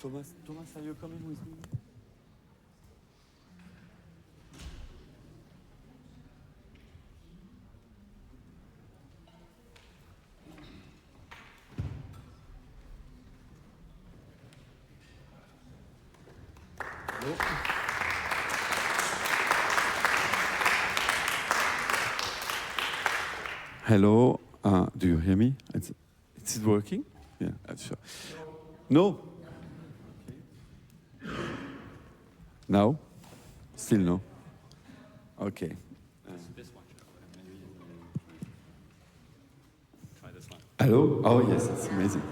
Thomas. Thomas, are you coming with me? Hello. Do you hear me? Is it working? Yeah, sure. No? Now? Still no? Okay. This one. Try this one. Hello? Oh, yes, it's amazing.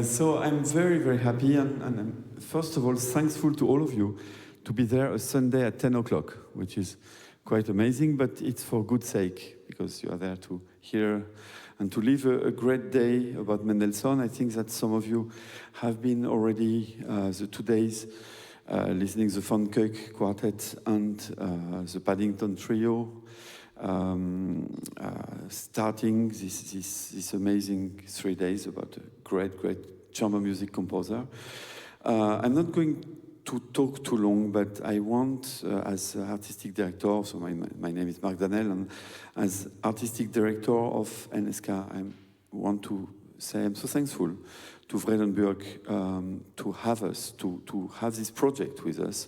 So I'm very, very happy, and I'm, first of all, thankful to all of you to be there a Sunday at 10 o'clock, which is quite amazing, but it's for good sake, because you are there to hear and to live a great day about Mendelssohn. I think that some of you have been already the 2 days listening to the Van Keuk Quartet and the Paddington Trio, starting this amazing 3 days about a great chamber music composer. I'm not going to talk too long, but I want, as artistic director, so my name is Marc Danel, and as artistic director of NSKA, I want to say I'm so thankful to Vredenburg to have us, to have this project with us.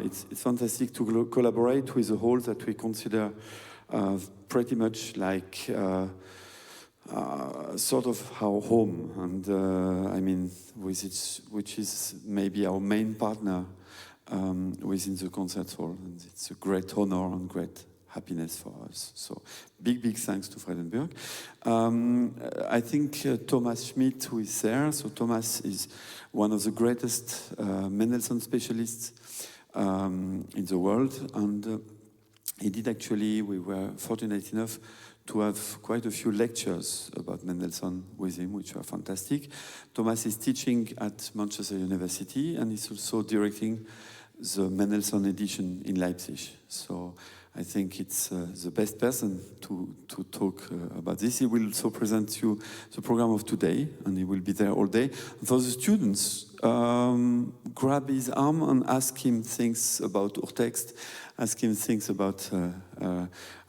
It's fantastic to collaborate with a hall that we consider pretty much like sort of our home, and I mean, which is maybe our main partner within the concert hall, and it's a great honor and great happiness for us. So big thanks to Vredenburg. I think Thomas Schmidt, who is there, so Thomas is one of the greatest Mendelssohn specialists in the world, and he did actually, we were fortunate enough to have quite a few lectures about Mendelssohn with him, which are fantastic. Thomas is teaching at Manchester University, and he's also directing the Mendelssohn edition in Leipzig. So I think it's the best person to talk about this. He will also present you the program of today, and he will be there all day. For the students, grab his arm and ask him things about Urtext, ask him things about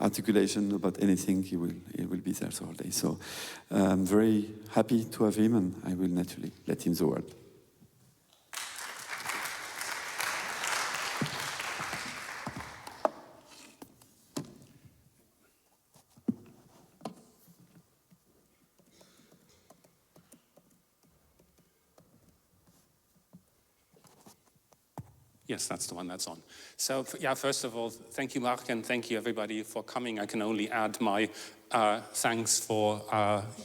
articulation, about anything. He will be there all day. So I'm very happy to have him, and I will naturally let him the word. Yes, that's the one that's on. So, yeah, first of all, thank you, Marc, and thank you, everybody, for coming. I can only add my thanks for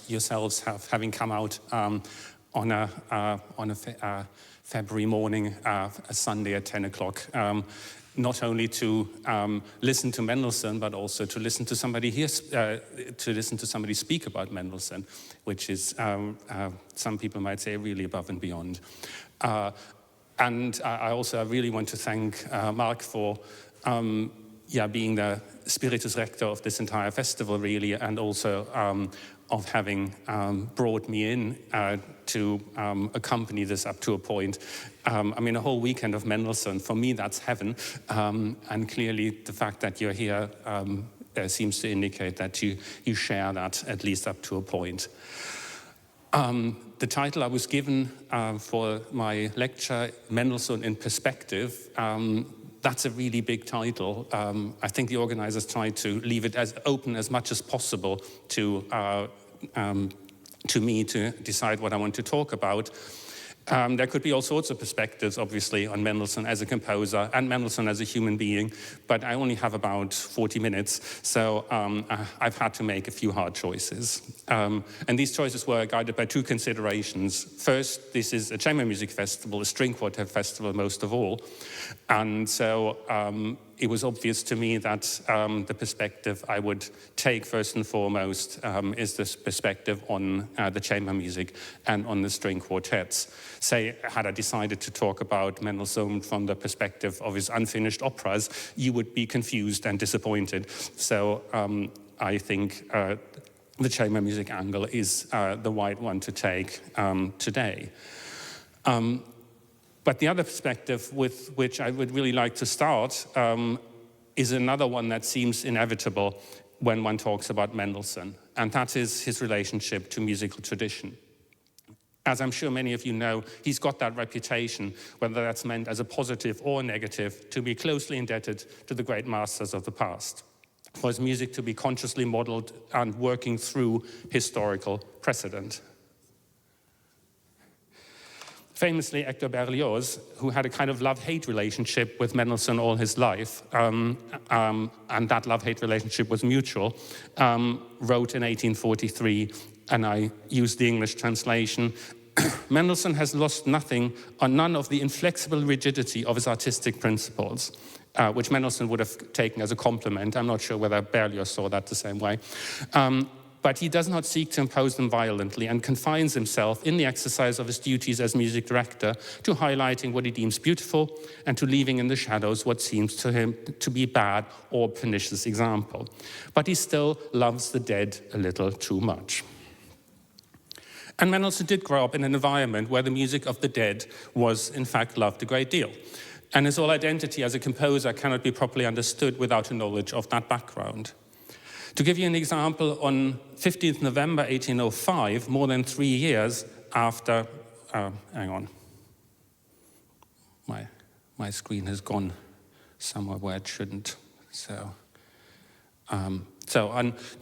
yourselves having come out on a February morning, a Sunday at 10 o'clock. Not only to listen to Mendelssohn, but also to listen to somebody here, to listen to somebody speak about Mendelssohn, which is, some people might say, really above and beyond. And I also really want to thank Marc for being the spiritus rector of this entire festival, really, and also of having brought me in to accompany this up to a point. I mean, a whole weekend of Mendelssohn, for me, that's heaven. And clearly, the fact that you're here seems to indicate that you share that, at least up to a point. The title I was given for my lecture, Mendelssohn in Perspective, that's a really big title. I think the organizers tried to leave it as open as much as possible to me to decide what I want to talk about. There could be all sorts of perspectives, obviously, on Mendelssohn as a composer and Mendelssohn as a human being, but I only have about 40 minutes, so I've had to make a few hard choices. And these choices were guided by two considerations. First, this is a chamber music festival, a string quartet festival most of all, and so it was obvious to me that the perspective I would take first and foremost is this perspective on the chamber music and on the string quartets. Say, had I decided to talk about Mendelssohn from the perspective of his unfinished operas, you would be confused and disappointed. So I think the chamber music angle is the right one to take today. But the other perspective with which I would really like to start is another one that seems inevitable when one talks about Mendelssohn, and that is his relationship to musical tradition. As I'm sure many of you know, he's got that reputation, whether that's meant as a positive or negative, to be closely indebted to the great masters of the past, for his music to be consciously modeled and working through historical precedent. Famously, Hector Berlioz, who had a kind of love-hate relationship with Mendelssohn all his life, and that love-hate relationship was mutual, wrote in 1843, and I use the English translation, Mendelssohn has lost nothing or none of the inflexible rigidity of his artistic principles, which Mendelssohn would have taken as a compliment. I'm not sure whether Berlioz saw that the same way. But he does not seek to impose them violently and confines himself in the exercise of his duties as music director to highlighting what he deems beautiful and to leaving in the shadows what seems to him to be bad or pernicious example. But he still loves the dead a little too much. And Mendelssohn did grow up in an environment where the music of the dead was, in fact, loved a great deal. And his whole identity as a composer cannot be properly understood without a knowledge of that background. To give you an example, on 15th November 1805, more than 3 years after, hang on, my screen has gone somewhere where it shouldn't. To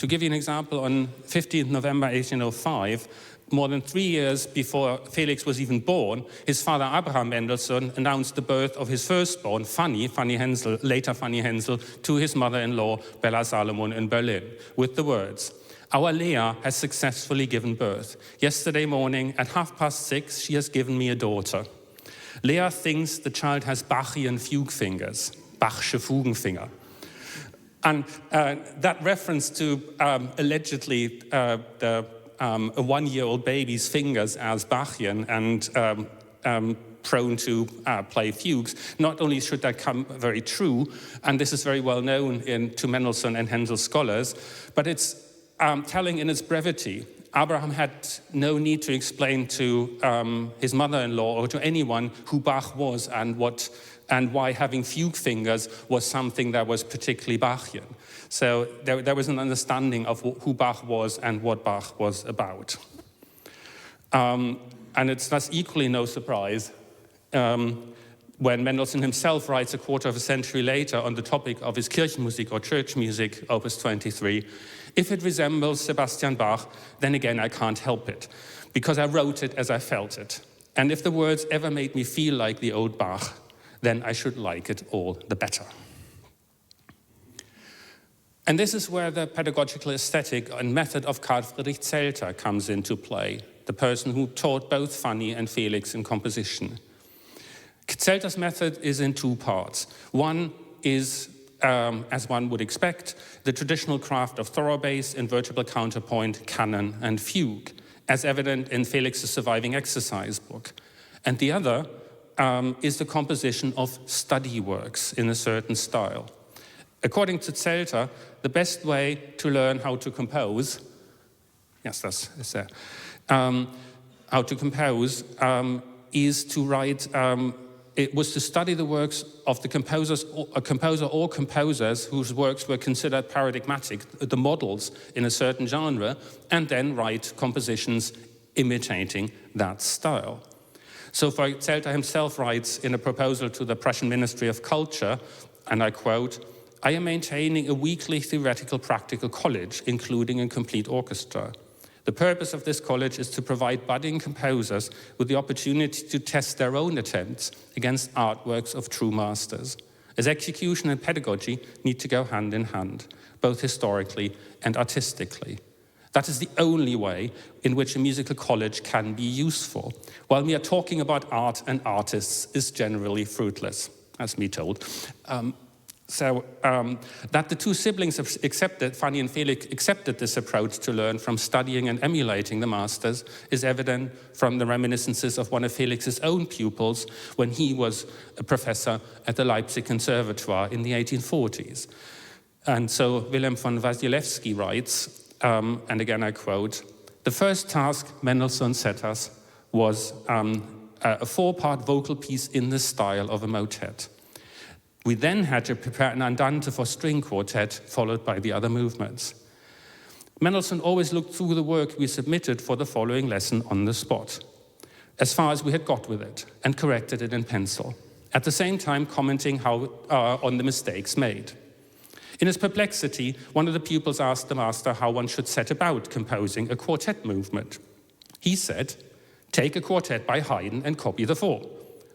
give you an example, on 15th November 1805, more than 3 years before Felix was even born, his father Abraham Mendelssohn announced the birth of his firstborn, Fanny Hensel, later Fanny Hensel, to his mother-in-law, Bella Salomon, in Berlin, with the words, "Our Leah has successfully given birth. Yesterday morning at 6:30, she has given me a daughter. Leah thinks the child has Bachian fugue fingers, Bachsche Fugenfinger." And that reference to allegedly a one-year-old baby's fingers as Bachian and prone to play fugues, not only should that come very true, and this is very well known to Mendelssohn and Handel scholars, but it's telling in its brevity. Abraham had no need to explain to his mother-in-law or to anyone who Bach was and why having fugue fingers was something that was particularly Bachian. So there was an understanding of who Bach was and what Bach was about. And it's thus equally no surprise when Mendelssohn himself writes a quarter of a century later on the topic of his Kirchenmusik or church music, Opus 23, "If it resembles Sebastian Bach, then again I can't help it, because I wrote it as I felt it. And if the words ever made me feel like the old Bach, then I should like it all the better." And this is where the pedagogical aesthetic and method of Karl Friedrich Zelter comes into play, the person who taught both Fanny and Felix in composition. Zelter's method is in two parts. One is, as one would expect, the traditional craft of thorough bass, invertible counterpoint, canon, and fugue, as evident in Felix's surviving exercise book. And the other is the composition of study works in a certain style. According to Zelter, the best way to learn how to compose, how to compose is to write, it was to study the works of a composer or composers whose works were considered paradigmatic, the models in a certain genre, and then write compositions imitating that style. So Zelter himself writes in a proposal to the Prussian Ministry of Culture, and I quote, "I am maintaining a weekly theoretical practical college, including a complete orchestra. The purpose of this college is to provide budding composers with the opportunity to test their own attempts against artworks of true masters, as execution and pedagogy need to go hand in hand, both historically and artistically. That is the only way in which a musical college can be useful, while mere talking about art and artists is generally fruitless," as me told. That the two siblings accepted, Fanny and Felix, accepted this approach to learn from studying and emulating the masters is evident from the reminiscences of one of Felix's own pupils when he was a professor at the Leipzig Conservatoire in the 1840s. And so Wilhelm von Wasilewski writes, and again I quote, "The first task Mendelssohn set us was a 4-part vocal piece in the style of a motet. We then had to prepare an andante for string quartet, followed by the other movements. Mendelssohn always looked through the work we submitted for the following lesson on the spot, as far as we had got with it, and corrected it in pencil, at the same time commenting on the mistakes made. In his perplexity, one of the pupils asked the master how one should set about composing a quartet movement. He said, "Take a quartet by Haydn and copy the 4.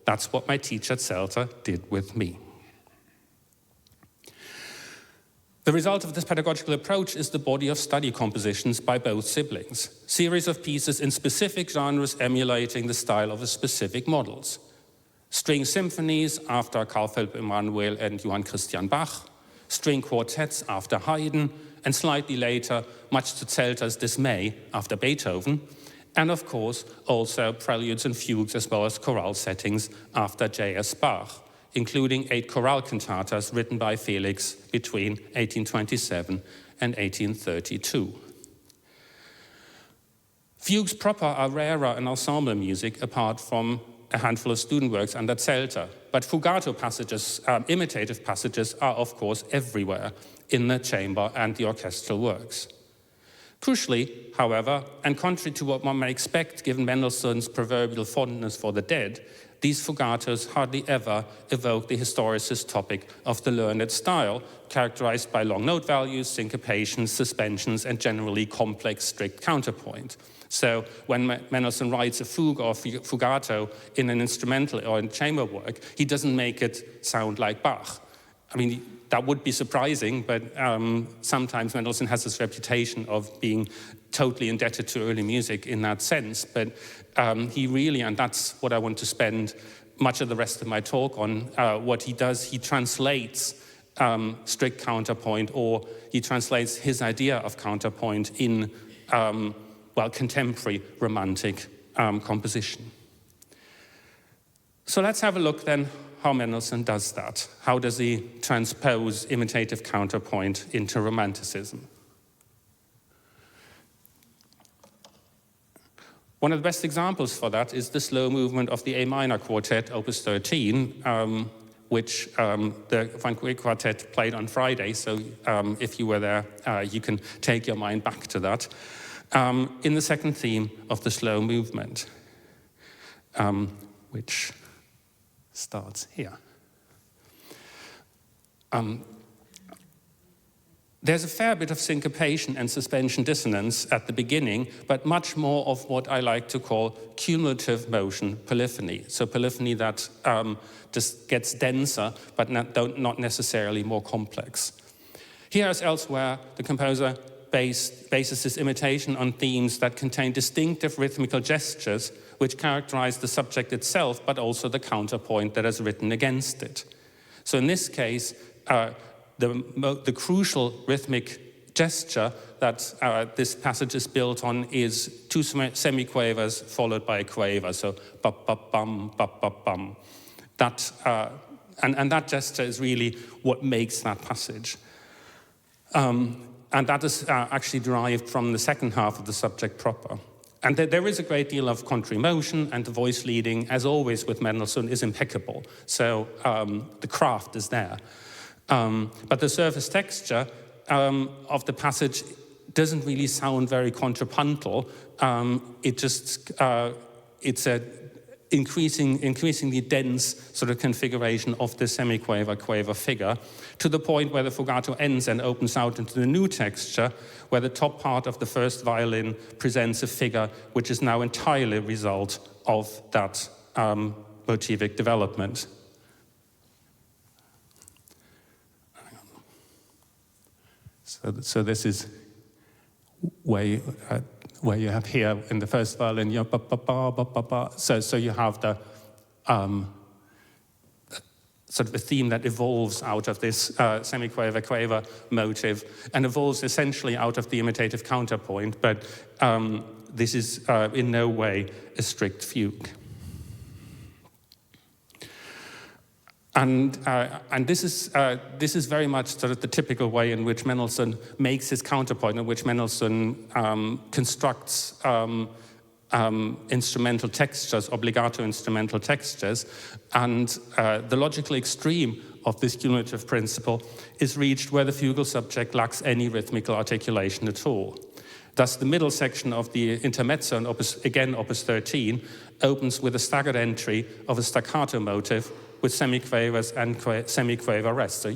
That's what my teacher Zelter did with me." The result of this pedagogical approach is the body of study compositions by both siblings, series of pieces in specific genres emulating the style of the specific models. String symphonies after Carl Philipp Emanuel and Johann Christian Bach, string quartets after Haydn, and slightly later, much to Zelter's dismay, after Beethoven, and of course, also preludes and fugues as well as chorale settings after J.S. Bach, including 8 chorale cantatas written by Felix between 1827 and 1832. Fugues proper are rarer in ensemble music apart from a handful of student works under Zelter, but fugato passages, imitative passages, are of course everywhere in the chamber and the orchestral works. Crucially, however, and contrary to what one may expect given Mendelssohn's proverbial fondness for the dead, these fugatos hardly ever evoke the historicist topic of the learned style, characterized by long note values, syncopations, suspensions, and generally complex strict counterpoint. So when Mendelssohn writes a fugue or fugato in an instrumental or in chamber work, he doesn't make it sound like Bach. I mean, that would be surprising, but sometimes Mendelssohn has this reputation of being totally indebted to early music in that sense. But he really, and that's what I want to spend much of the rest of my talk on, what he does, he translates strict counterpoint, or he translates his idea of counterpoint in, contemporary romantic composition. So let's have a look then how Mendelssohn does that. How does he transpose imitative counterpoint into romanticism? One of the best examples for that is the slow movement of the A minor quartet, Opus 13, which the Van Cuyk Quartet played on Friday. So if you were there, you can take your mind back to that. In the second theme of the slow movement, which starts here. There's a fair bit of syncopation and suspension dissonance at the beginning, but much more of what I like to call cumulative motion polyphony. So polyphony that just gets denser, but not necessarily more complex. Here as elsewhere, the composer bases his imitation on themes that contain distinctive rhythmical gestures which characterize the subject itself, but also the counterpoint that is written against it. So in this case, the crucial rhythmic gesture that this passage is built on is 2 semiquavers followed by a quaver, so ba-ba-bum, ba-ba-bum. That, and that gesture is really what makes that passage. And that is actually derived from the second half of the subject proper. And there is a great deal of contrary motion, and the voice leading, as always with Mendelssohn, is impeccable. So the craft is there. But the surface texture of the passage doesn't really sound very contrapuntal. It's a increasingly dense sort of configuration of the semiquaver-quaver figure, to the point where the fugato ends and opens out into the new texture, where the top part of the first violin presents a figure which is now entirely a result of that motivic development. So this is where you have here in the first violin, you ba ba ba ba ba ba. So you have the sort of a theme that evolves out of this semiquaver-quaver motive and evolves essentially out of the imitative counterpoint, but this is in no way a strict fugue. And this is very much sort of the typical way in which Mendelssohn makes his counterpoint, in which Mendelssohn constructs instrumental textures, obbligato instrumental textures, and the logical extreme of this cumulative principle is reached where the fugal subject lacks any rhythmical articulation at all. Thus, the middle section of the intermezzo, in opus 13, opens with a staggered entry of a staccato motive with semiquavers and semiquaver rest. So,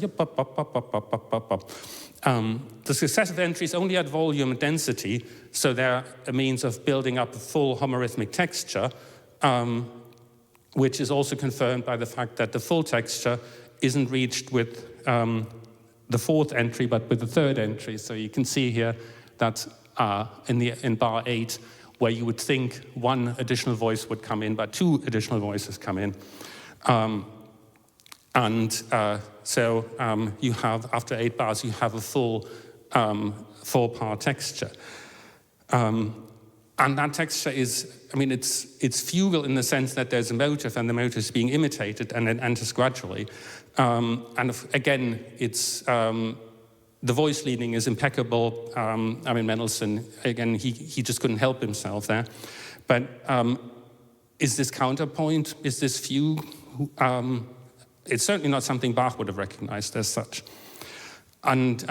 the successive entries only add volume and density, so they're a means of building up a full homorhythmic texture, which is also confirmed by the fact that the full texture isn't reached with the fourth entry, but with the third entry. So you can see here that in bar 8, where you would think one additional voice would come in, but two additional voices come in. So you have, after 8 bars, you have a full 4-part texture. And that texture is, I mean, it's fugal in the sense that there's a motive and the motive is being imitated and it enters gradually. And again, it's, the voice leading is impeccable. I mean, Mendelssohn, again, he just couldn't help himself there. But is this counterpoint? Is this fugue? It's certainly not something Bach would have recognized as such. And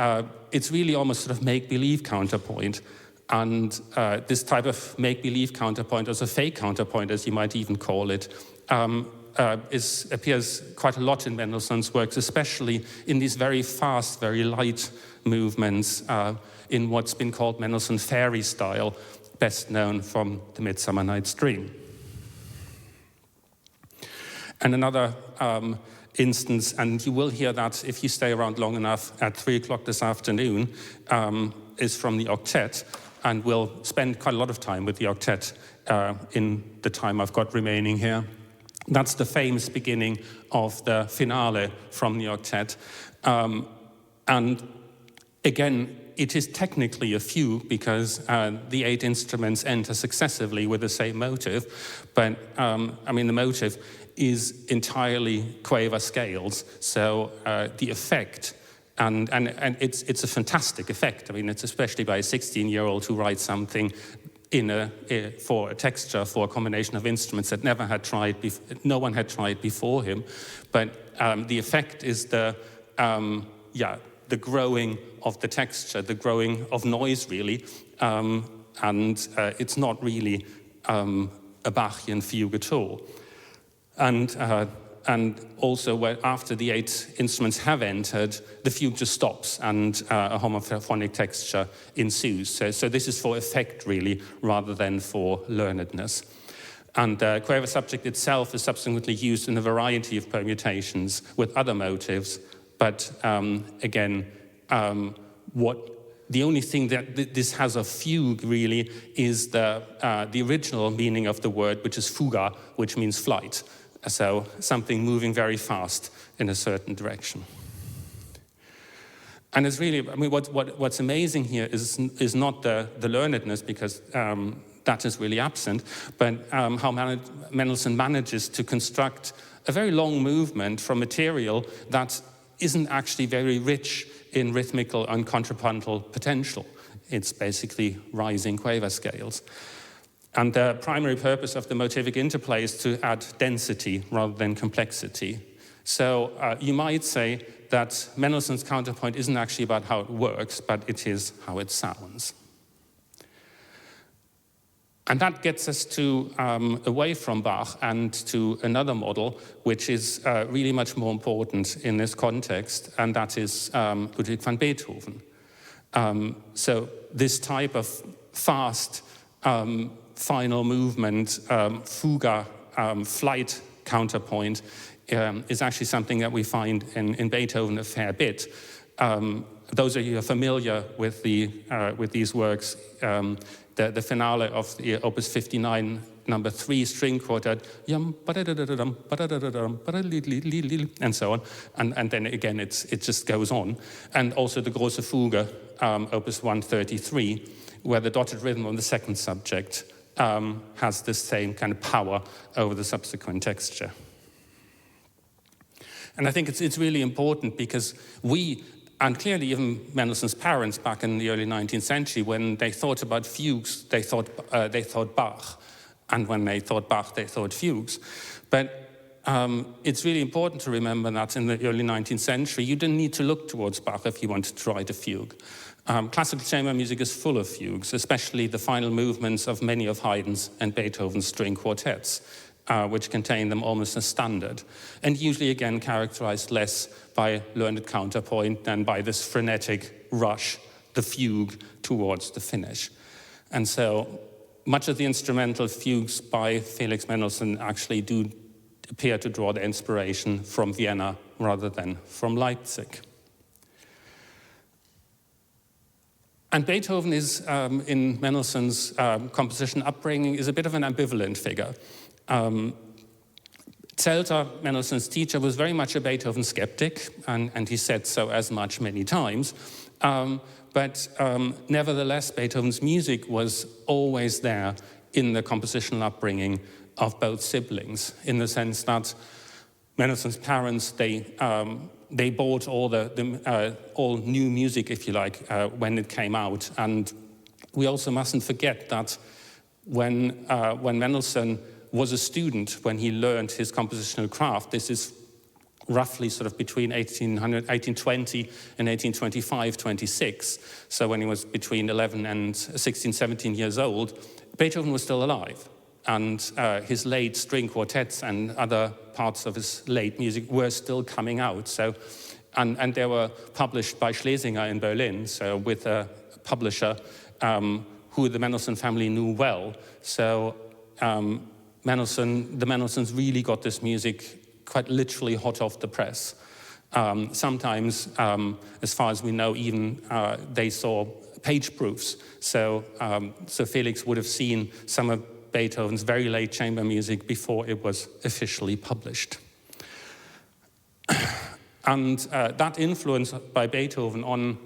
it's really almost sort of make-believe counterpoint. And this type of make-believe counterpoint, or a fake counterpoint, as you might even call it, appears quite a lot in Mendelssohn's works, especially in these very fast, very light movements in what's been called Mendelssohn fairy style, best known from the Midsummer Night's Dream. And another instance, and you will hear that if you stay around long enough at 3 o'clock this afternoon, is from the octet, and we'll spend quite a lot of time with the octet in the time I've got remaining here. That's the famous beginning of the finale from the octet. And again, it is technically a fugue because the 8 instruments enter successively with the same motive, but I mean, the motive is entirely quaver scales, so the effect, and it's a fantastic effect. I mean, it's especially by a 16-year-old who writes something for a texture, for a combination of instruments that no one had tried before him. But the effect is the growing of the texture, the growing of noise, really, and it's not really a Bachian fugue at all. And also, after the 8 instruments have entered, the fugue just stops and a homophonic texture ensues. So this is for effect, really, rather than for learnedness. And the quaver subject itself is subsequently used in a variety of permutations with other motives. But again, the only thing that this has of fugue, really, is the original meaning of the word, which is fuga, which means flight. So something moving very fast in a certain direction. And it's really, I mean, what's amazing here is not the learnedness, because that is really absent, but how Mendelssohn manages to construct a very long movement from material that isn't actually very rich in rhythmical and contrapuntal potential. It's basically rising quaver scales. And the primary purpose of the motivic interplay is to add density rather than complexity. So you might say that Mendelssohn's counterpoint isn't actually about how it works, but it is how it sounds. And that gets us to away from Bach and to another model, which is really much more important in this context, and that is Ludwig van Beethoven. So this type of fast final movement, fuga, flight counterpoint is actually something that we find in Beethoven a fair bit. Those of you who are familiar with these works, the finale of the Opus 59, number 3 string quartet, and so on, and then again it just goes on, and also the Große Fuge, Opus 133, where the dotted rhythm on the second subject has the same kind of power over the subsequent texture. And I think it's really important because and clearly even Mendelssohn's parents back in the early 19th century, when they thought about fugues, they thought Bach. And when they thought Bach, they thought fugues. But it's really important to remember that in the early 19th century, you didn't need to look towards Bach if you wanted to write a fugue. Classical chamber music is full of fugues, especially the final movements of many of Haydn's and Beethoven's string quartets, which contain them almost as standard, and usually again characterized less by learned counterpoint than by this frenetic rush, the fugue, towards the finish. And so much of the instrumental fugues by Felix Mendelssohn actually do appear to draw their inspiration from Vienna rather than from Leipzig. And Beethoven is, in Mendelssohn's composition upbringing, is a bit of an ambivalent figure. Zelter, Mendelssohn's teacher, was very much a Beethoven skeptic, and he said so as much many times. But nevertheless, Beethoven's music was always there in the compositional upbringing of both siblings, in the sense that Mendelssohn's parents, they bought all new music, if you like, when it came out. And we also mustn't forget that when Mendelssohn was a student, when he learned his compositional craft, this is roughly sort of between 1820 and 1825, 26. So when he was between 11 and 16, 17 years old, Beethoven was still alive. And his late string quartets and other parts of his late music were still coming out. So, and they were published by Schlesinger in Berlin, so with a publisher who the Mendelssohn family knew well. So the Mendelssohns really got this music quite literally hot off the press. Sometimes, as far as we know, even they saw page proofs. So Felix would have seen some of Beethoven's very late chamber music before it was officially published. And that influence by Beethoven on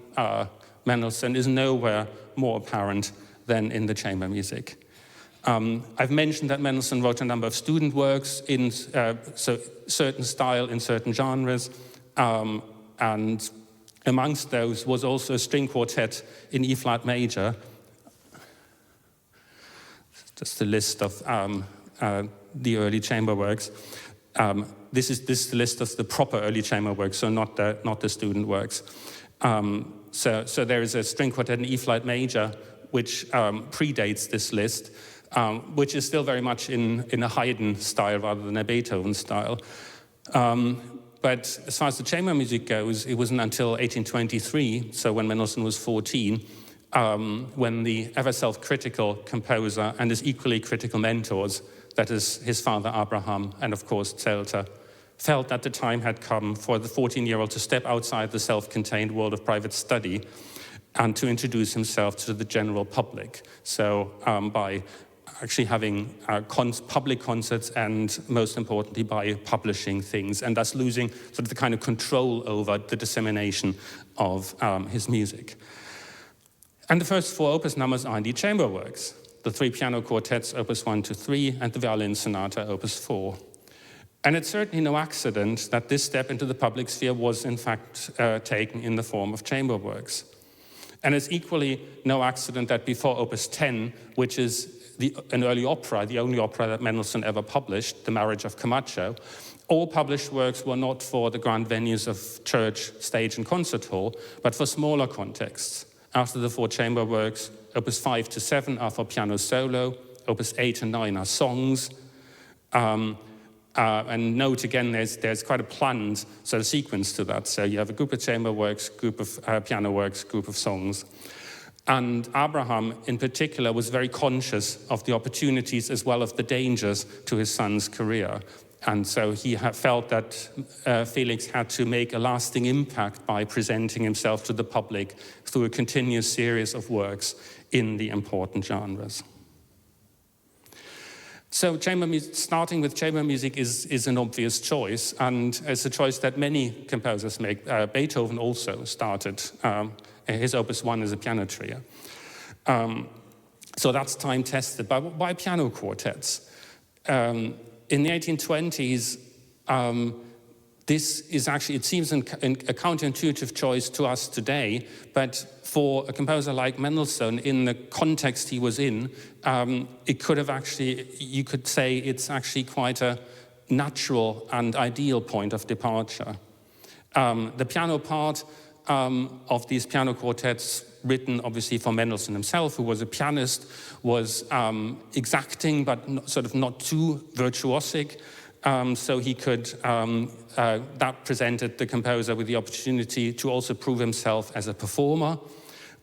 Mendelssohn is nowhere more apparent than in the chamber music. I've mentioned that Mendelssohn wrote a number of student works in certain style, in certain genres, and amongst those was also a string quartet in E-flat major. Just a list of the early chamber works. This is the list of the proper early chamber works, so not the student works. So there is a string quartet in E-flat major, which predates this list, which is still very much in a Haydn style rather than a Beethoven style. But as far as the chamber music goes, it wasn't until 1823, so when Mendelssohn was 14, when the ever self-critical composer and his equally critical mentors, that is his father Abraham and of course Zelter, felt that the time had come for the 14-year-old to step outside the self-contained world of private study and to introduce himself to the general public. So by actually having public concerts and, most importantly, by publishing things, and thus losing sort of the kind of control over the dissemination of his music. And the first four opus numbers are indeed chamber works. The three piano quartets, opus 1 to 3, and the violin sonata, opus 4. And it's certainly no accident that this step into the public sphere was in fact taken in the form of chamber works. And it's equally no accident that before opus 10, which is an early opera, the only opera that Mendelssohn ever published, The Marriage of Camacho, all published works were not for the grand venues of church, stage, and concert hall, but for smaller contexts. After the four chamber works, opus 5 to 7 are for piano solo, opus 8 and 9 are songs. And note again, there's quite a planned sort of sequence to that. So you have a group of chamber works, group of piano works, group of songs. And Abraham, in particular, was very conscious of the opportunities as well as the dangers to his son's career. And so he felt that Felix had to make a lasting impact by presenting himself to the public through a continuous series of works in the important genres. So starting with chamber music is an obvious choice, and it's a choice that many composers make. Beethoven also started his opus 1 as a piano trio. So that's time-tested. But why piano quartets? In the 1820s, this is actually, it seems a counterintuitive choice to us today, but for a composer like Mendelssohn, in the context he was in, it could have actually, you could say it's actually quite a natural and ideal point of departure. The piano part of these piano quartets, written obviously for Mendelssohn himself, who was a pianist, was exacting but sort of not too virtuosic. So he could, that presented the composer with the opportunity to also prove himself as a performer.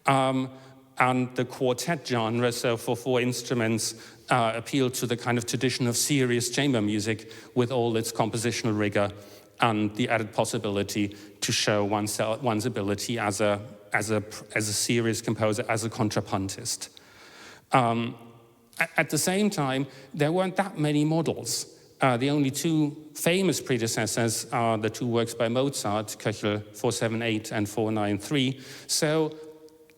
And the quartet genre, so for 4 instruments, appealed to the kind of tradition of serious chamber music with all its compositional rigor and the added possibility to show one's ability as a serious composer, as a contrapuntist. At the same time, there weren't that many models. The only 2 famous predecessors are the 2 works by Mozart, Köchel 478 and 493. So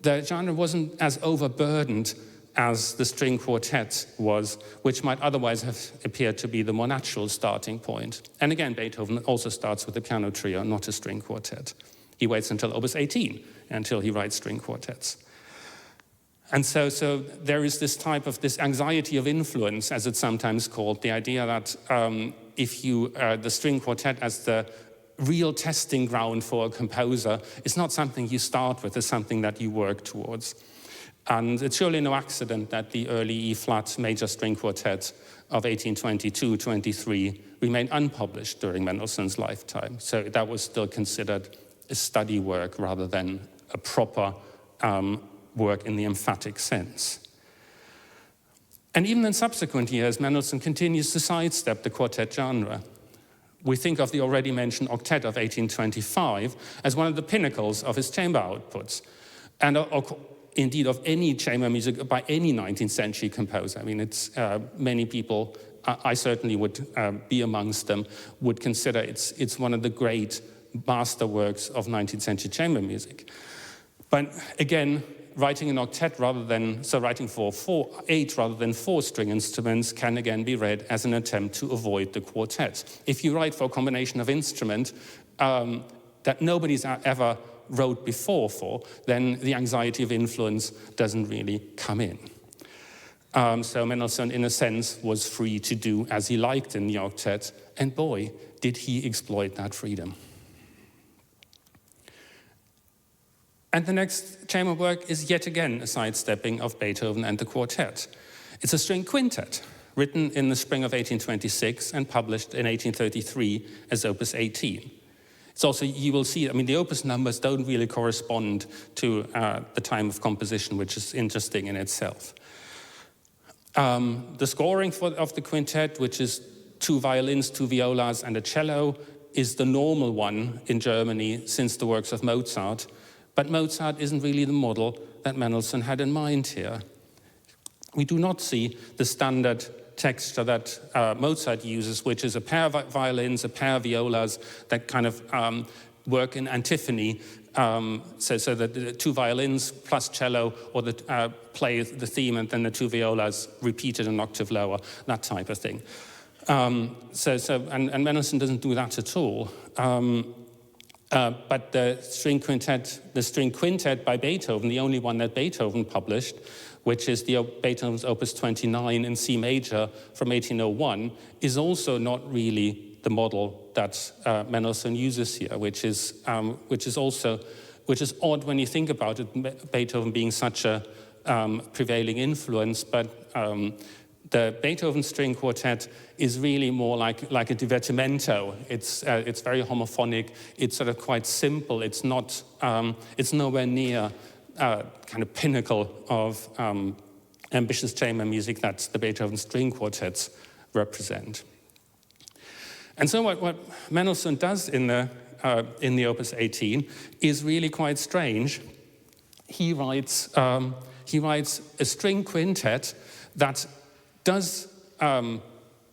the genre wasn't as overburdened as the string quartet was, which might otherwise have appeared to be the more natural starting point. And again, Beethoven also starts with a piano trio, not a string quartet. He waits until Opus 18 until he writes string quartets. And so there is this type of this anxiety of influence, as it's sometimes called, the idea that if you, the string quartet as the real testing ground for a composer is not something you start with, it's something that you work towards. And it's surely no accident that the early E-flat major string quartet of 1822-23 remained unpublished during Mendelssohn's lifetime. So that was still considered a study work rather than a proper work in the emphatic sense. And even in subsequent years, Mendelssohn continues to sidestep the quartet genre. We think of the already mentioned octet of 1825 as one of the pinnacles of his chamber outputs, and indeed of any chamber music by any 19th century composer. I mean, it's many people, I certainly would be amongst them, would consider it's one of the great masterworks of 19th century chamber music. But again, writing an octet rather than, so writing for 8 rather than 4 string instruments can again be read as an attempt to avoid the quartet. If you write for a combination of instrument that nobody's ever wrote before for, then the anxiety of influence doesn't really come in. So Mendelssohn, in a sense, was free to do as he liked in the octet, and boy, did he exploit that freedom. And the next chamber work is yet again a sidestepping of Beethoven and the quartet. It's a string quintet, written in the spring of 1826 and published in 1833 as Opus 18. It's also, you will see, I mean, the opus numbers don't really correspond to the time of composition, which is interesting in itself. The scoring of the quintet, which is 2 violins, 2 violas, and a cello, is the normal one in Germany since the works of Mozart. But Mozart isn't really the model that Mendelssohn had in mind here. We do not see the standard texture that Mozart uses, which is a pair of violins, a pair of violas that kind of work in antiphony, so that the 2 violins plus cello, or play the theme and then the 2 violas repeated an octave lower, that type of thing. And Mendelssohn doesn't do that at all. But the string quintet by Beethoven, the only one that Beethoven published, which is Beethoven's Opus 29 in C major from 1801, is also not really the model that Mendelssohn uses here, which is odd when you think about it, Beethoven being such a prevailing influence, but the Beethoven string quartet is really more like a divertimento. It's very homophonic. It's sort of quite simple. It's not. It's nowhere near kind of pinnacle of ambitious chamber music that the Beethoven string quartets represent. And so what Mendelssohn does in the Opus 18 is really quite strange. He writes a string quintet that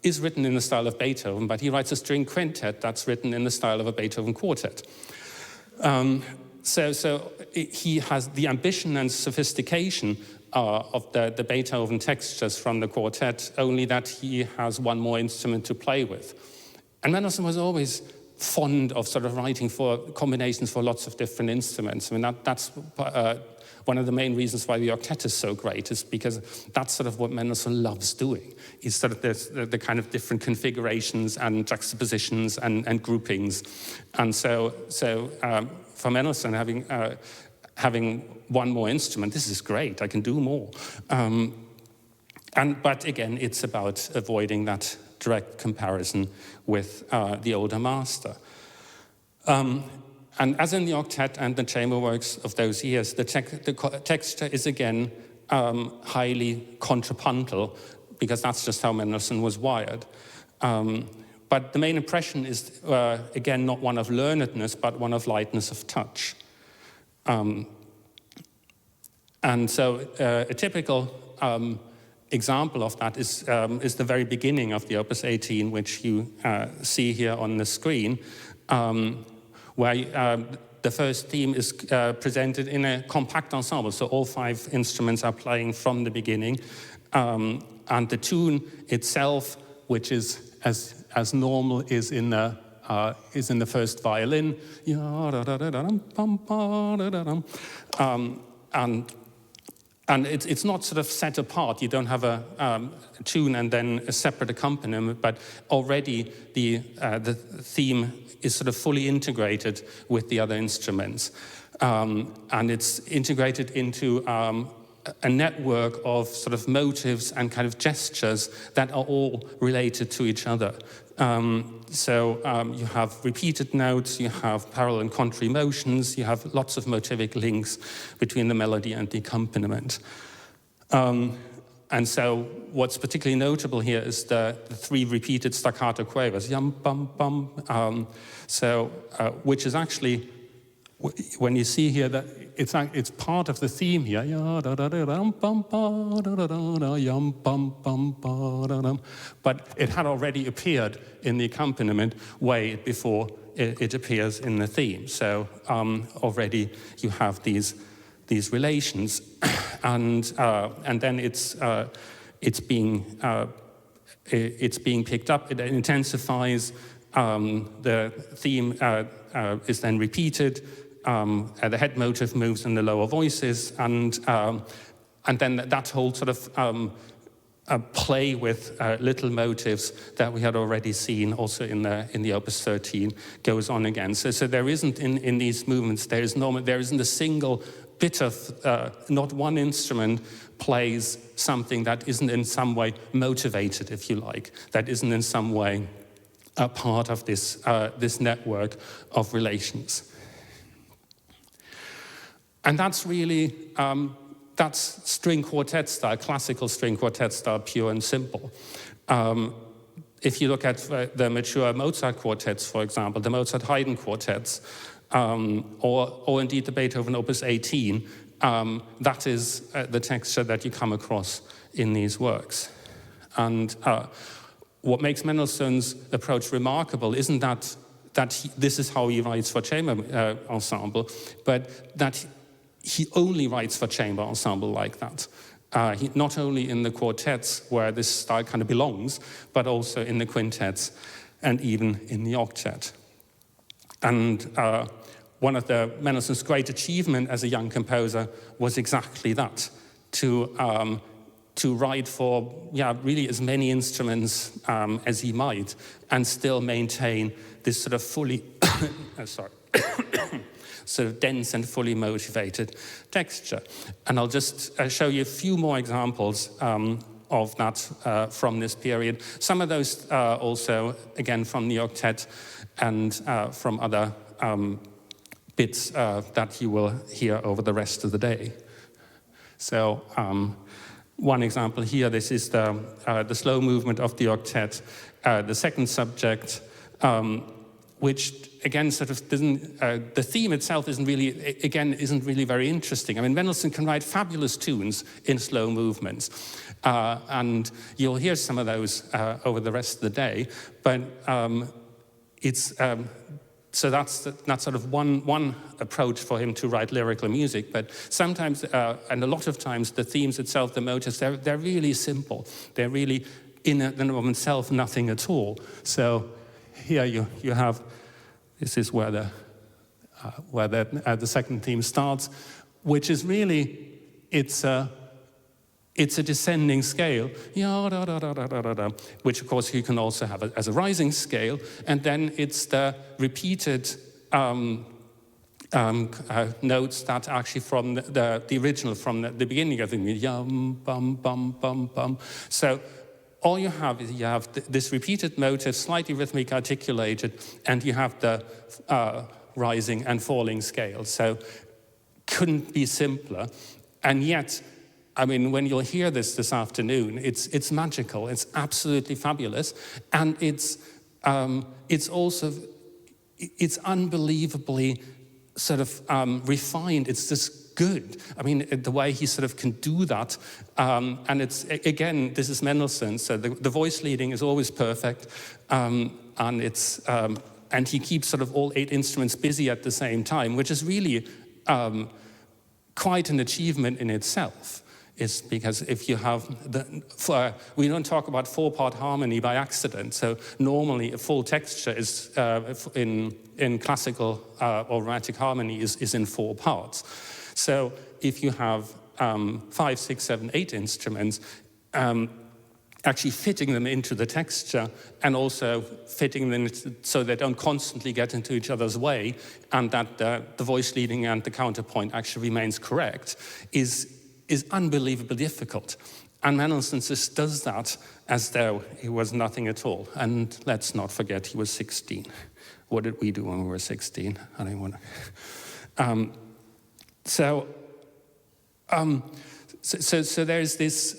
is written in the style of Beethoven, but he writes a string quintet that's written in the style of a Beethoven quartet. So he has the ambition and sophistication of the Beethoven textures from the quartet, only that he has one more instrument to play with. And Mendelssohn was always fond of sort of writing for combinations for lots of different instruments. I mean, that's one of the main reasons why the octet is so great, is because that's sort of what Mendelssohn loves doing. Is sort of the kind of different configurations and juxtapositions and groupings. And so for Mendelssohn, having one more instrument, this is great, I can do more. But again, it's about avoiding that direct comparison with the older master. And as in the octet and the chamber works of those years, the texture is again highly contrapuntal, because that's just how Mendelssohn was wired. But the main impression is, again, not one of learnedness, but one of lightness of touch. And so a typical example of that is the very beginning of the Opus 18, which you see here on the screen, where the first theme is presented in a compact ensemble. So all 5 instruments are playing from the beginning. And the tune itself, which is as normal, is in the first violin. And it's not sort of set apart. You don't have a tune and then a separate accompaniment, but already the theme is sort of fully integrated with the other instruments. And it's integrated into a network of sort of motives and kind of gestures that are all related to each other. So you have repeated notes, you have parallel and contrary motions, you have lots of motivic links between the melody and the accompaniment. And so what's particularly notable here is the 3 repeated staccato quavers, yum, bum, bum, which is actually, when you see here that it's part of the theme here, but it had already appeared in the accompaniment way before it appears in the theme. So already you have these relations, and then it's being picked up. It intensifies. The theme is then repeated. The head motive moves in the lower voices, and then that whole sort of play with little motives that we had already seen also in the Opus 13 goes on again. So there isn't in these movements, there isn't a single bit of, not one instrument plays something that isn't in some way motivated, if you like, that isn't in some way a part of this network of relations. And that's really, that's string quartet style, classical string quartet style, pure and simple. If you look at the mature Mozart quartets, for example, the Mozart-Haydn quartets, or indeed the Beethoven Opus 18, that is the texture that you come across in these works. And what makes Mendelssohn's approach remarkable isn't that this is how he writes for chamber ensemble, but that he only writes for chamber ensemble like that. Not only in the quartets where this style kind of belongs, but also in the quintets and even in the octet. And one of Mendelssohn's great achievement as a young composer was exactly that, to write for really as many instruments as he might, and still maintain this sort of fully sort of dense and fully motivated texture. And I'll just show you a few more examples of that from this period. Some of those also, again, from the octet and from other bits that you will hear over the rest of the day. So one example here, this is the slow movement of the octet, the second subject, which again sort of doesn't, the theme itself isn't really very interesting. I mean, Mendelssohn can write fabulous tunes in slow movements, and you'll hear some of those over the rest of the day, but so that's sort of one approach for him to write lyrical music. But sometimes, and a lot of times, the themes itself, the motives, they're really simple. They're really, in and of themselves, nothing at all. So here you have This is where the second theme starts, which is really, it's a descending scale, which of course you can also have as a rising scale, and then it's the repeated notes that actually from the original, from the beginning of the music, yum, bum, bum, bum, bum. So all you have is this repeated motive, slightly rhythmic articulated, and you have the rising and falling scale. So couldn't be simpler. And yet, I mean, when you'll hear this afternoon, it's magical. It's absolutely fabulous, and it's unbelievably sort of refined. It's just good. I mean, the way he sort of can do that, and it's again, this is Mendelssohn, so the voice leading is always perfect, and it's and he keeps sort of all 8 instruments busy at the same time, which is really quite an achievement in itself. Is because if you have we don't talk about 4-part harmony by accident. So normally a full texture is in classical or romantic harmony is in 4 parts. So if you have 5, 6, 7, 8 instruments, actually fitting them into the texture and also fitting them so they don't constantly get into each other's way, and that the voice leading and the counterpoint actually remains correct, is unbelievably difficult. And Mendelssohn just does that as though he was nothing at all. And let's not forget, he was 16. What did we do when we were 16? I don't want to. So there's this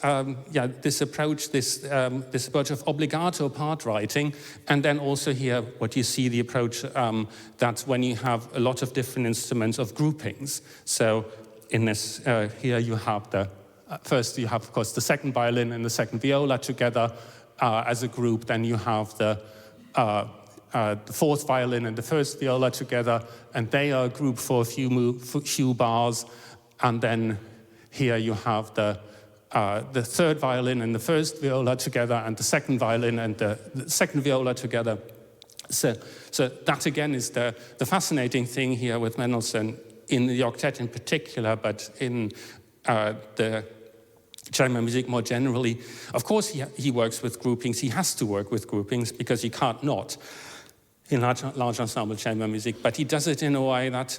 this approach, this approach of obligato part writing, and then also here what you see the approach that when you have a lot of different instruments of groupings. So in this here you have first you have of course the second violin and the second viola together as a group. Then you have the fourth violin and the first viola together, and they are a group for a few bars. And then here you have the third violin and the first viola together, and the second violin and the second viola together. So that again is the fascinating thing here with Mendelssohn, in the octet in particular, but in the chamber music more generally. Of course he works with groupings. He has to work with groupings because he can't not in large ensemble chamber music, but he does it in a way that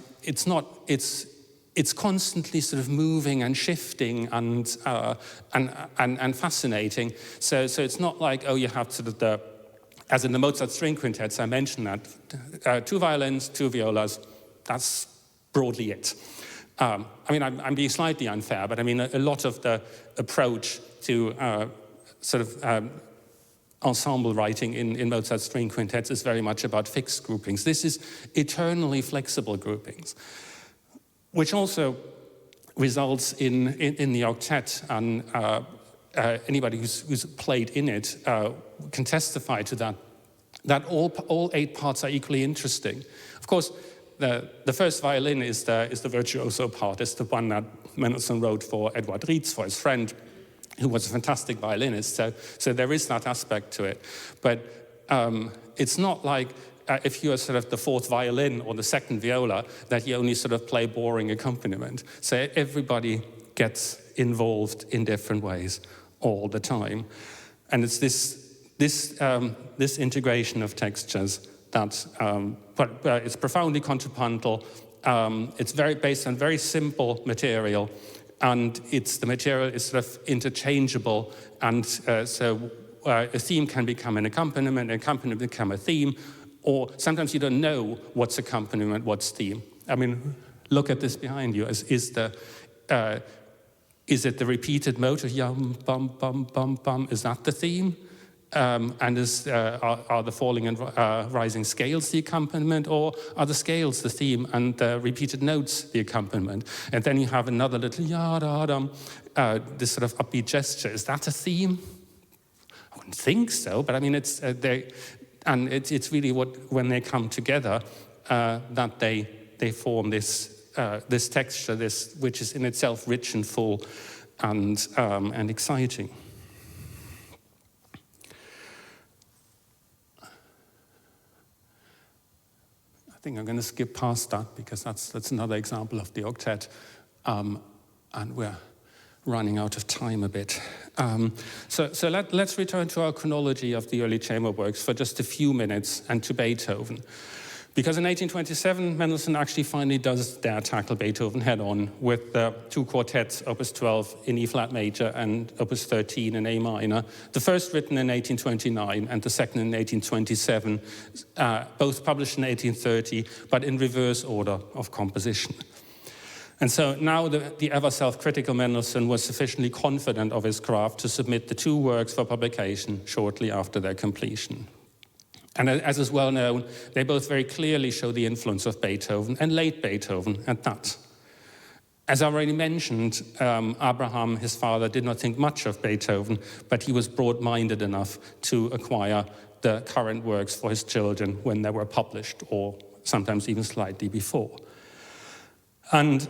it's constantly sort of moving and shifting and fascinating. So it's not like, oh, you have sort of as in the Mozart string quintets, I mentioned that, 2 violins, 2 violas, that's broadly it. I mean, I'm being slightly unfair, but I mean, a lot of the approach to ensemble writing in Mozart string quintets is very much about fixed groupings. This is eternally flexible groupings, which also results in the octet, and anybody who's played in it can testify to that all 8 parts are equally interesting. Of course, the first violin is the virtuoso part. It's the one that Mendelssohn wrote for Edward Rietz, for his friend, who was a fantastic violinist. So there is that aspect to it. But it's not like if you're sort of the fourth violin or the second viola, that you only sort of play boring accompaniment. So everybody gets involved in different ways all the time. And it's this integration of textures that, but it's profoundly contrapuntal. It's based on very simple material, and the material is sort of interchangeable, and so a theme can become an accompaniment become a theme, or sometimes you don't know what's accompaniment, what's theme. I mean, look at this behind you. Is it the repeated motive, yum, bum, bum, bum, bum? Is that the theme? And are the falling and rising scales the accompaniment, or are the scales the theme and the repeated notes the accompaniment? And then you have another little ya-da-dum, this sort of upbeat gesture. Is that a theme? I wouldn't think so, but I mean, it's really when they come together that they form this texture, which is in itself rich and full and exciting. I think I'm going to skip past that because that's another example of the octet, and we're running out of time a bit. So let's return to our chronology of the early chamber works for just a few minutes and to Beethoven. Because in 1827, Mendelssohn actually finally does dare tackle Beethoven head-on with the two quartets, Opus 12 in E-flat major and Opus 13 in A minor, the first written in 1829 and the second in 1827, both published in 1830, but in reverse order of composition. And so now the ever self-critical Mendelssohn was sufficiently confident of his craft to submit the two works for publication shortly after their completion. And as is well known, they both very clearly show the influence of Beethoven, and late Beethoven at that. As I already mentioned, Abraham, his father, did not think much of Beethoven, but he was broad-minded enough to acquire the current works for his children when they were published, or sometimes even slightly before. And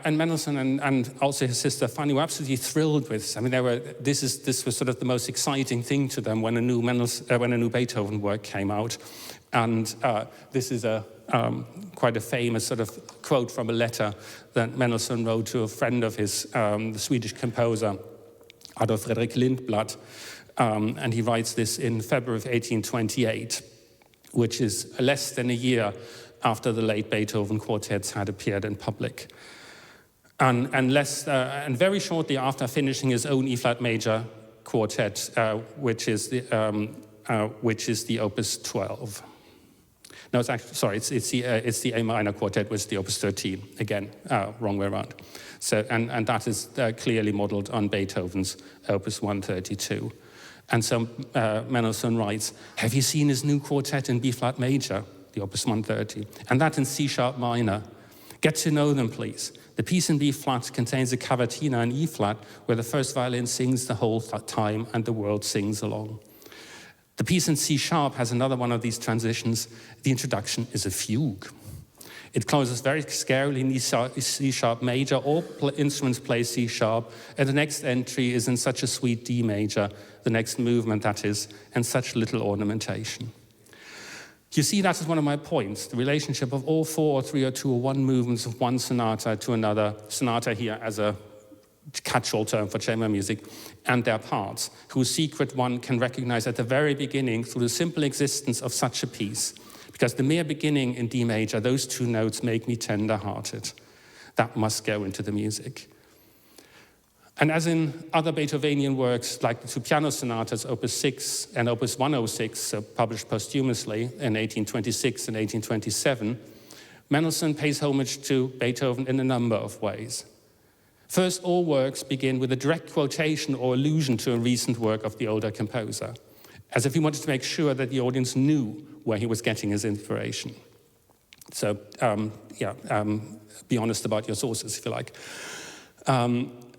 Mendelssohn and also his sister Fanny were absolutely thrilled with this. I mean, this was sort of the most exciting thing to them when a new Beethoven work came out. And this is quite a famous sort of quote from a letter that Mendelssohn wrote to a friend of his, the Swedish composer Adolf Fredrik Lindblad. And he writes this in February of 1828, which is less than a year after the late Beethoven quartets had appeared in public. And very shortly after finishing his own E-flat major quartet, which is the Opus 12. No, it's actually, sorry, it's the A minor quartet with the Opus 13. Again, wrong way around. So, and that is clearly modeled on Beethoven's Opus 132. And so Mendelssohn writes, "Have you seen his new quartet in B-flat major, the Opus 130, and that in C-sharp minor? Get to know them, please. The piece in B-flat contains a cavatina in E-flat, where the first violin sings the whole time and the world sings along. The piece in C-sharp has another one of these transitions. The introduction is a fugue. It closes very scarily in C-sharp major. All instruments play C-sharp, and the next entry is in such a sweet D major, the next movement, that is, and such little ornamentation." You see, that is one of my points, the relationship of all 4 or 3 or 2 or 1 movements of one sonata to another, sonata here as a catch-all term for chamber music, and their parts, whose secret one can recognize at the very beginning through the simple existence of such a piece. Because the mere beginning in D major, those 2 notes make me tender-hearted. That must go into the music. And as in other Beethovenian works, like the 2 piano sonatas, Opus 6 and Opus 106, so published posthumously in 1826 and 1827, Mendelssohn pays homage to Beethoven in a number of ways. First, all works begin with a direct quotation or allusion to a recent work of the older composer, as if he wanted to make sure that the audience knew where he was getting his inspiration. So, be honest about your sources, if you like.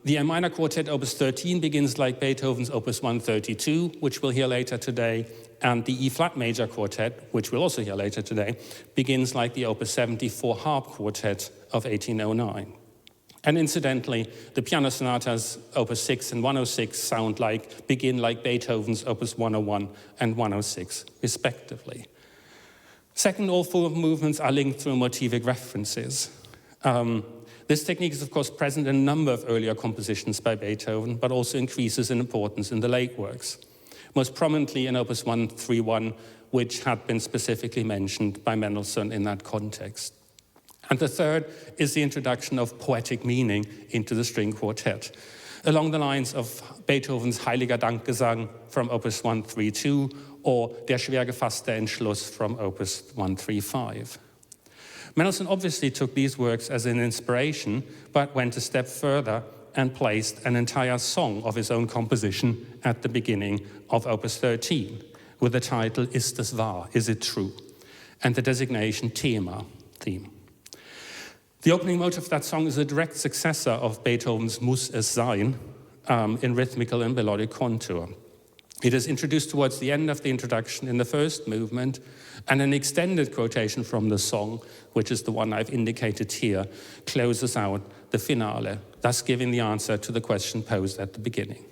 The A minor quartet, Opus 13, begins like Beethoven's Opus 132, which we'll hear later today, and the E-flat major quartet, which we'll also hear later today, begins like the Opus 74 harp quartet of 1809. And incidentally, the piano sonatas, Opus 6 and 106, begin like Beethoven's Opus 101 and 106, respectively. Second, all 4 movements are linked through motivic references. This technique is, of course, present in a number of earlier compositions by Beethoven, but also increases in importance in the late works, most prominently in Opus 131, which had been specifically mentioned by Mendelssohn in that context. And the third is the introduction of poetic meaning into the string quartet, along the lines of Beethovens Heiliger Dankgesang from Opus 132 or Der schwer gefasste Entschluss from Opus 135. Mendelssohn obviously took these works as an inspiration, but went a step further and placed an entire song of his own composition at the beginning of Opus 13, with the title Ist es wahr? Is it true? And the designation Thema, theme. The opening motive of that song is a direct successor of Beethoven's Muss es sein in rhythmical and melodic contour. It is introduced towards the end of the introduction in the first movement, and an extended quotation from the song, which is the one I've indicated here, closes out the finale, thus giving the answer to the question posed at the beginning.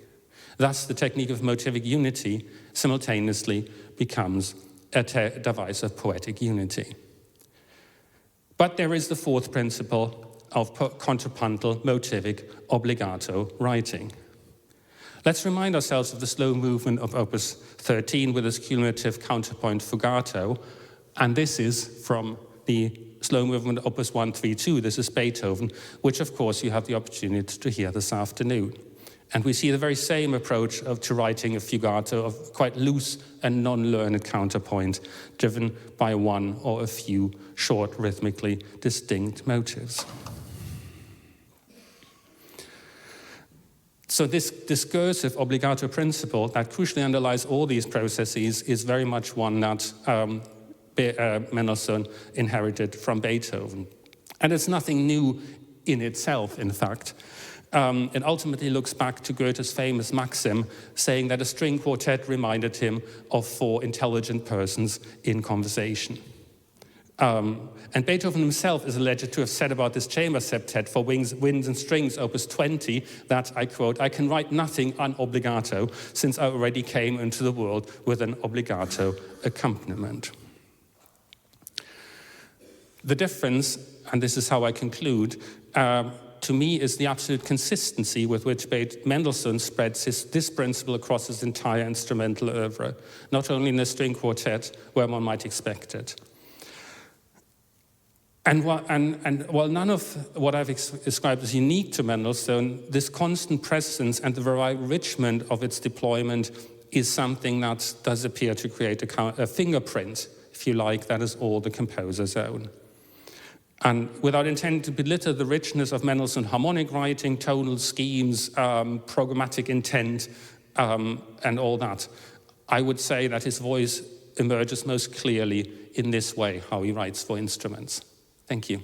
Thus, the technique of motivic unity simultaneously becomes a device of poetic unity. But there is the fourth principle of contrapuntal, motivic, obbligato writing. Let's remind ourselves of the slow movement of Opus 13 with its cumulative counterpoint fugato, and this is from the slow movement Opus 132, this is Beethoven, which of course you have the opportunity to hear this afternoon. And we see the very same approach to writing a fugato of quite loose and non-learned counterpoint, driven by one or a few short, rhythmically distinct motives. So this discursive obbligato principle that crucially underlies all these processes is very much one that Mendelssohn inherited from Beethoven. And it's nothing new in itself, in fact. It ultimately looks back to Goethe's famous maxim saying that a string quartet reminded him of four intelligent persons in conversation. And Beethoven himself is alleged to have said about this chamber septet for winds and strings, opus 20, that, I quote, "I can write nothing unobbligato, since I already came into the world with an obbligato accompaniment." The difference, and this is how I conclude, to me is the absolute consistency with which Mendelssohn spreads this principle across his entire instrumental oeuvre, not only in the string quartet, where one might expect it. And while none of what I've described is unique to Mendelssohn, this constant presence and the enrichment of its deployment is something that does appear to create a fingerprint, if you like, that is all the composer's own. And without intending to belittle the richness of Mendelssohn's harmonic writing, tonal schemes, programmatic intent, and all that, I would say that his voice emerges most clearly in this way, how he writes for instruments. Thank you.